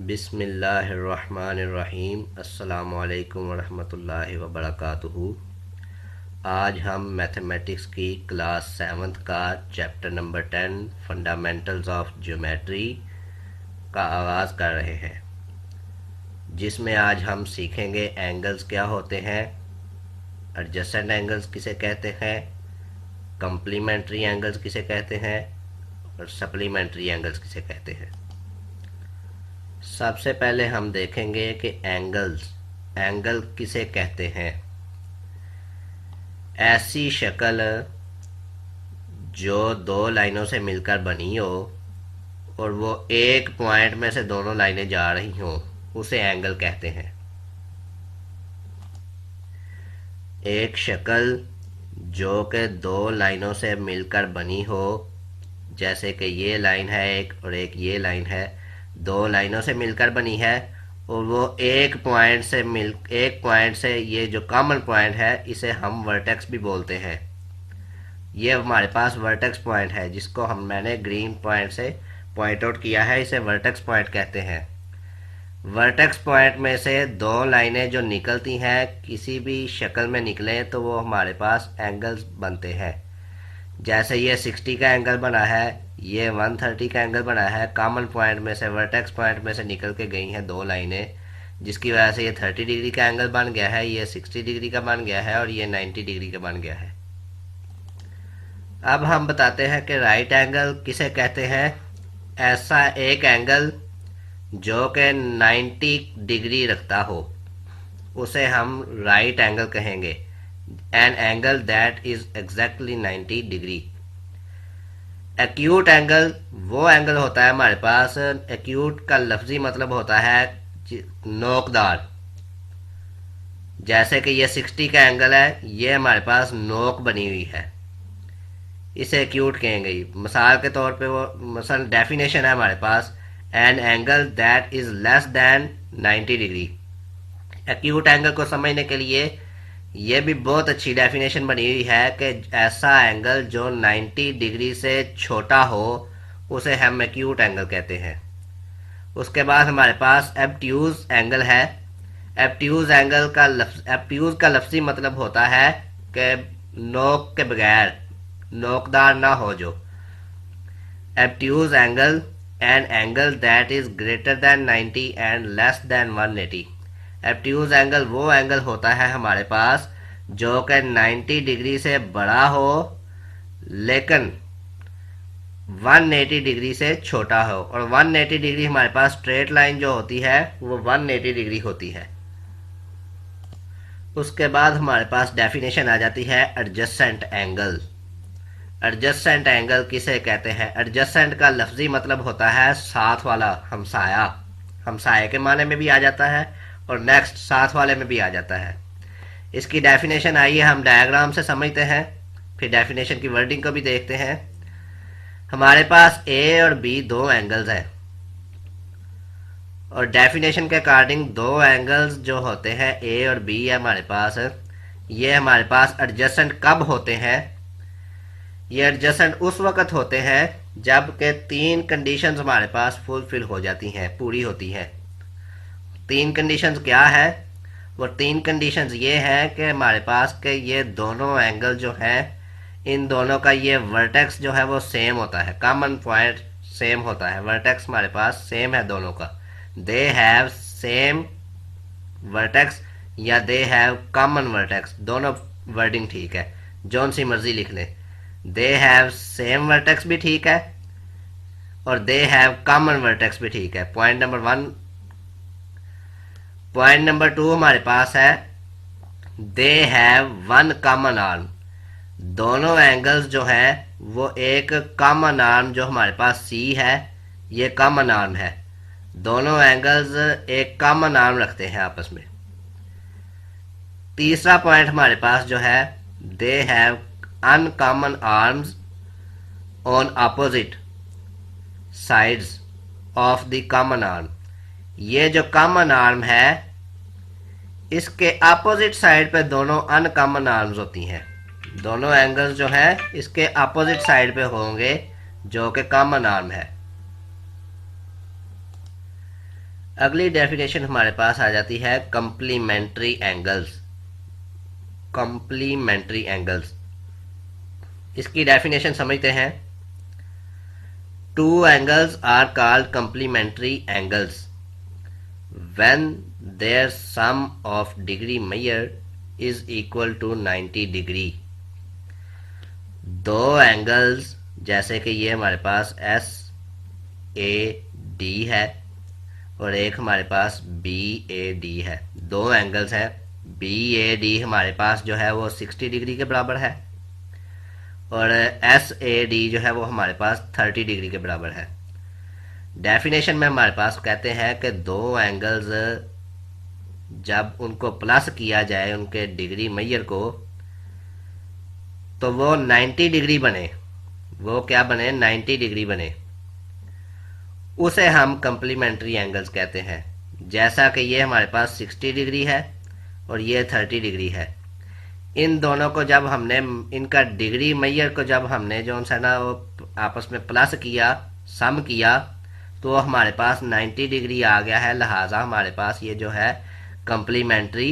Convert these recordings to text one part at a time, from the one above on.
बिस्मिल्लाहिर्रहमानिर्रहीम। अस्सलामुअलैकुम वरहमतुल्लाहि वबरकातुहू। आज हम मैथमेटिक्स की क्लास 7th का chapter number 10 fundamentals of geometry का आगाज़ कर रहे हैं, जिसमें आज हम सीखेंगे एंगल्स क्या होते हैं, एडजेसेंट एंगल्स किसे कहते हैं, कम्प्लीमेंट्री एंगल्स किसे कहते हैं और सप्लीमेंट्री एंगल्स किसे कहते हैं। सबसे पहले हम देखेंगे कि एंगल किसे कहते हैं। ऐसी शक्ल जो दो लाइनों से मिलकर बनी हो और वो एक पॉइंट में से दोनों लाइनें जा रही हों, उसे एंगल कहते हैं। एक शक्ल जो कि दो लाइनों से मिलकर बनी हो, जैसे कि ये लाइन है एक और एक ये लाइन है, दो लाइनों से मिलकर बनी है और वो एक पॉइंट से ये जो कॉमन पॉइंट है इसे हम वर्टेक्स भी बोलते हैं। ये हमारे पास वर्टेक्स पॉइंट है जिसको मैंने ग्रीन पॉइंट से पॉइंट आउट किया है, इसे वर्टेक्स पॉइंट कहते हैं। वर्टेक्स पॉइंट में से दो लाइनें जो निकलती हैं, किसी भी शक्ल में निकलें तो वो हमारे पास एंगल्स बनते हैं। जैसे ये 60 का एंगल बना है, ये 130 का एंगल बना है। कॉमन पॉइंट में से, वर्टेक्स पॉइंट में से निकल के गई हैं दो लाइनें, जिसकी वजह से ये 30 डिग्री का एंगल बन गया है, ये 60 डिग्री का बन गया है और ये 90 डिग्री का बन गया है। अब हम बताते हैं कि राइट एंगल किसे कहते हैं। ऐसा एक एंगल जो कि 90 डिग्री रखता हो उसे हम राइट एंगल कहेंगे। N angle that is exactly 90 degree. Acute angle वो एंगल होता है हमारे पास, एक्यूट का लफ्जी मतलब होता है नोकदार। जैसे कि ये 60 का एंगल है, ये हमारे पास नोक बनी हुई है, इसे एक्यूट कहेंगे। मिसाल के तौर पे वो मसल डेफिनेशन है हमारे पास, an angle that is less than 90 degree. Acute angle को समझने के लिए ये भी बहुत अच्छी डेफिनेशन बनी हुई है कि ऐसा एंगल जो 90 डिग्री से छोटा हो उसे हम एक्यूट एंगल कहते हैं। उसके बाद हमारे पास एब्ट्यूज एंगल है। एब्ट्यूज का लफ्जी मतलब होता है कि नोक के बगैर, नोकदार ना हो जो। Obtuse angle an angle that is greater than 90 and less than 180। Obtuse angle वो एंगल होता है हमारे पास जो कि 90 डिग्री से बड़ा हो लेकिन 180 डिग्री से छोटा हो। और 180 डिग्री हमारे पास स्ट्रेट लाइन जो होती है वो 180 डिग्री होती है। उसके बाद हमारे पास डेफिनेशन आ जाती है एडजेसेंट एंगल। एडजेसेंट एंगल किसे कहते हैं। एडजेसेंट का लफ्जी मतलब होता है साथ वाला, हमसाया। हमसाए के माने में भी आ जाता है और नेक्स्ट साथ वाले में भी आ जाता है। इसकी डेफिनेशन आइए हम डायग्राम से समझते हैं, फिर डेफिनेशन की वर्डिंग को भी देखते हैं। हमारे पास ए और बी दो एंगल्स हैं और डेफिनेशन के अकॉर्डिंग दो एंगल्स जो होते हैं ए और बी है हमारे पास, ये हमारे पास एडजेसेंट कब होते हैं। ये एडजेसेंट उस वक्त होते हैं जब के तीन कंडीशंस हमारे पास फुलफिल हो जाती हैं, पूरी होती हैं। तीन कंडीशंस क्या है? वो तीन कंडीशंस ये हैं कि हमारे पास के ये दोनों एंगल जो हैं, इन दोनों का ये वर्टेक्स जो है वो सेम होता है, कॉमन पॉइंट सेम होता है, वर्टेक्स हमारे पास सेम है दोनों का। दे हैव सेम वर्टेक्स या दे हैव कॉमन वर्टेक्स, दोनों वर्डिंग ठीक है, जौन सी मर्जी लिख लें। दे हैव सेम वर्टेक्स भी ठीक है और दे हैव कॉमन वर्टेक्स भी ठीक है। Point number 1। पॉइंट नंबर 2 हमारे पास है they have one common arm. दोनों एंगल्स जो हैं वो एक कॉमन आर्म, जो हमारे पास सी है ये कॉमन आर्म है, दोनों एंगल्स एक कॉमन आर्म रखते हैं आपस में। तीसरा पॉइंट हमारे पास जो है, they have uncommon arms on opposite sides of the common arm. ये जो कॉमन आर्म है इसके अपोजिट साइड पे दोनों अनकॉमन आर्म्स होती हैं। दोनों एंगल्स जो है इसके अपोजिट साइड पे होंगे जो कि कॉमन आर्म है। अगली डेफिनेशन हमारे पास आ जाती है कम्प्लीमेंट्री एंगल्स। कम्प्लीमेंट्री एंगल्स, इसकी डेफिनेशन समझते हैं। Two angles are called complementary angles when their sum of degree measured is equal to 90 degree. दो एंगल्स, जैसे कि ये हमारे पास एस ए डी है और एक हमारे पास बी ए डी है, दो एंगल्स हैं। बी ए डी हमारे पास जो है वो 60 डिग्री के बराबर है और एस ए डी जो है वो हमारे पास 30 डिग्री के बराबर है। डेफिनेशन में हमारे पास कहते हैं कि दो एंगल्स जब उनको प्लस किया जाए उनके डिग्री मेजर को, तो वो 90 डिग्री बने। वो क्या बने? 90 डिग्री बने। उसे हम कम्प्लीमेंट्री एंगल्स कहते हैं। जैसा कि ये हमारे पास 60 डिग्री है और ये 30 डिग्री है। इन दोनों को जब हमने, इनका डिग्री मेजर को जब हमने जो सा ना वो आपस में प्लस किया, सम किया, तो हमारे पास 90 डिग्री आ गया है। लिहाजा हमारे पास ये जो है कम्प्लीमेंट्री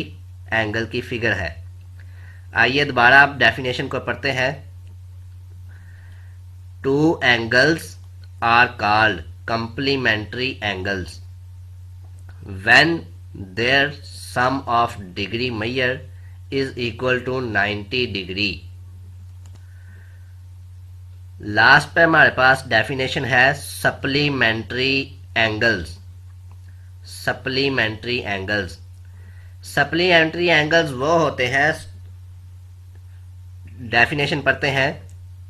एंगल की फिगर है। आइए दोबारा आप डेफिनेशन को पढ़ते हैं। Two angles are called complementary angles when their sum of degree measure is equal to 90 degree. Last पे हमारे पास डेफिनेशन है supplementary angles. Supplementary angles, supplementary angles वो होते हैं, डेफिनेशन पढ़ते हैं।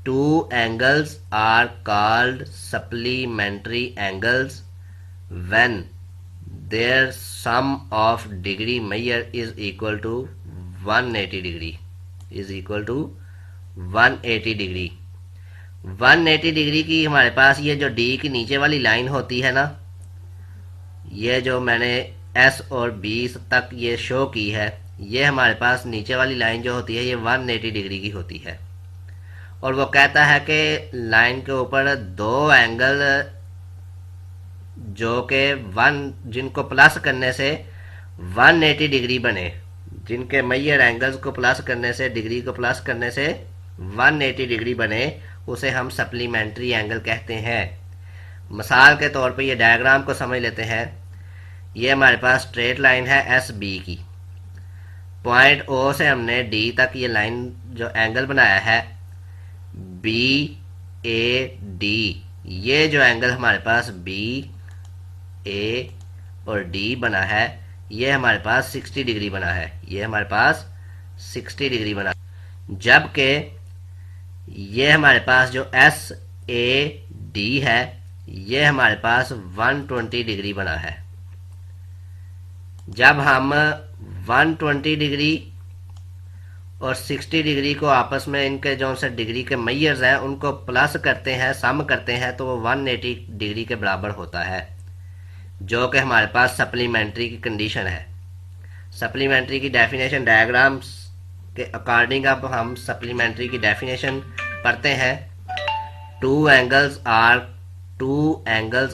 Two angles are called supplementary angles when their sum of degree measure is equal to 180 degree, is equal to 180 degree. 180 degree की हमारे पास ये जो डी की नीचे वाली लाइन होती है ना, ये जो मैंने एस और बी तक ये शो की है, ये हमारे पास नीचे वाली लाइन जो होती है ये 180 डिग्री की होती है। और वो कहता है कि लाइन के ऊपर दो एंगल जो कि जिनको प्लस करने से 180 डिग्री बने, जिनके मेजर एंगल्स को प्लस करने से, डिग्री को प्लस करने से 180 डिग्री बने, उसे हम सप्लीमेंट्री एंगल कहते हैं। मिसाल के तौर पे ये डायग्राम को समझ लेते हैं। ये हमारे पास स्ट्रेट लाइन है एस बी की। पॉइंट ओ से हमने डी तक ये लाइन जो एंगल बनाया है बी ए डी, ये जो एंगल हमारे पास बी ए और डी बना है, ये हमारे पास 60 डिग्री बना है। ये हमारे पास 60 डिग्री बना, जबकि ये हमारे पास जो एस ए डी है ये हमारे पास 120 डिग्री बना है। जब हम 120 डिग्री और 60 डिग्री को आपस में, इनके जो से डिग्री के मेजर्स हैं उनको प्लस करते हैं, सम करते हैं, तो वो 180 डिग्री के बराबर होता है, जो कि हमारे पास सप्लीमेंट्री की कंडीशन है। सप्लीमेंट्री की डेफिनेशन डायग्राम्स के अकॉर्डिंग अब हम सप्लीमेंट्री की डेफिनेशन पढ़ते हैं। Two angles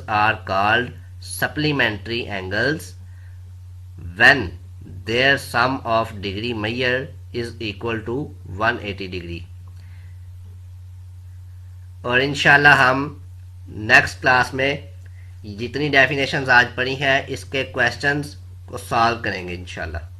are called supplementary angles when their sum of degree measure is equal to 180 degree. और इंशाल्लाह हम नेक्स्ट क्लास में जितनी डेफिनेशंस आज पढ़ी हैं इसके क्वेश्चंस को सॉल्व करेंगे इंशाल्लाह।